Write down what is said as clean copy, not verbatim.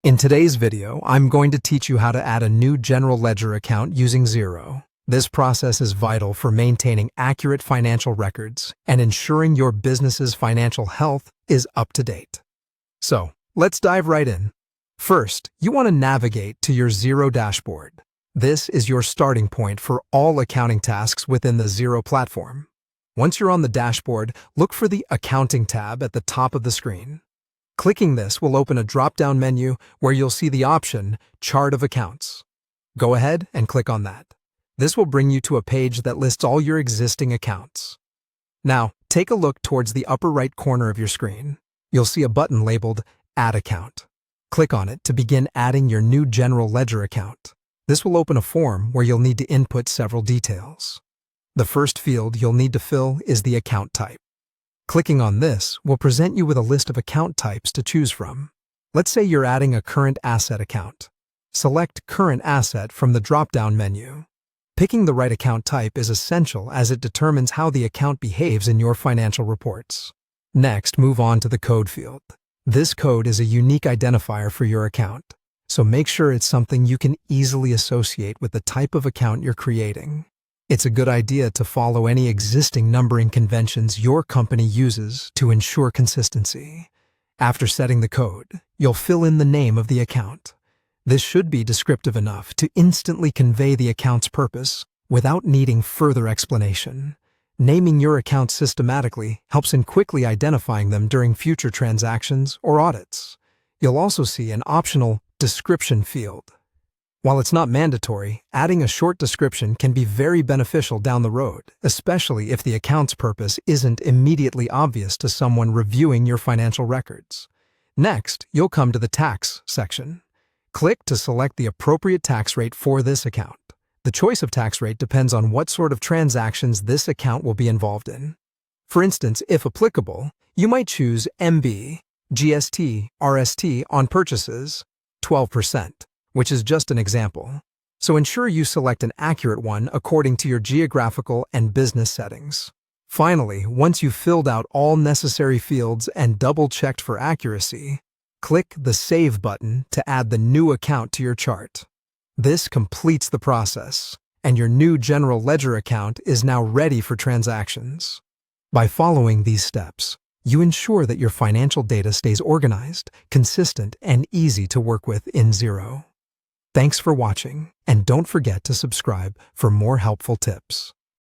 In today's video, I'm going to teach you how to add a new general ledger account using Xero. This process is vital for maintaining accurate financial records and ensuring your business's financial health is up to date. So, let's dive right in. First, you want to navigate to your Xero dashboard. This is your starting point for all accounting tasks within the Xero platform. Once you're on the dashboard, look for the Accounting tab at the top of the screen. Clicking this will open a drop-down menu where you'll see the option Chart of Accounts. Go ahead and click on that. This will bring you to a page that lists all your existing accounts. Now, take a look towards the upper right corner of your screen. You'll see a button labeled Add Account. Click on it to begin adding your new general ledger account. This will open a form where you'll need to input several details. The first field you'll need to fill is the account type. Clicking on this will present you with a list of account types to choose from. Let's say you're adding a current asset account. Select Current Asset from the drop-down menu. Picking the right account type is essential as it determines how the account behaves in your financial reports. Next, move on to the code field. This code is a unique identifier for your account, so make sure it's something you can easily associate with the type of account you're creating. It's a good idea to follow any existing numbering conventions your company uses to ensure consistency. After setting the code, you'll fill in the name of the account. This should be descriptive enough to instantly convey the account's purpose without needing further explanation. Naming your accounts systematically helps in quickly identifying them during future transactions or audits. You'll also see an optional description field. While it's not mandatory, adding a short description can be very beneficial down the road, especially if the account's purpose isn't immediately obvious to someone reviewing your financial records. Next, you'll come to the Tax section. Click to select the appropriate tax rate for this account. The choice of tax rate depends on what sort of transactions this account will be involved in. For instance, if applicable, you might choose MB, GST, RST on purchases, 12%. Which is just an example. So ensure you select an accurate one according to your geographical and business settings. Finally, once you've filled out all necessary fields and double-checked for accuracy, click the Save button to add the new account to your chart. This completes the process, and your new general ledger account is now ready for transactions. By following these steps, you ensure that your financial data stays organized, consistent, and easy to work with in Xero. Thanks for watching, and don't forget to subscribe for more helpful tips.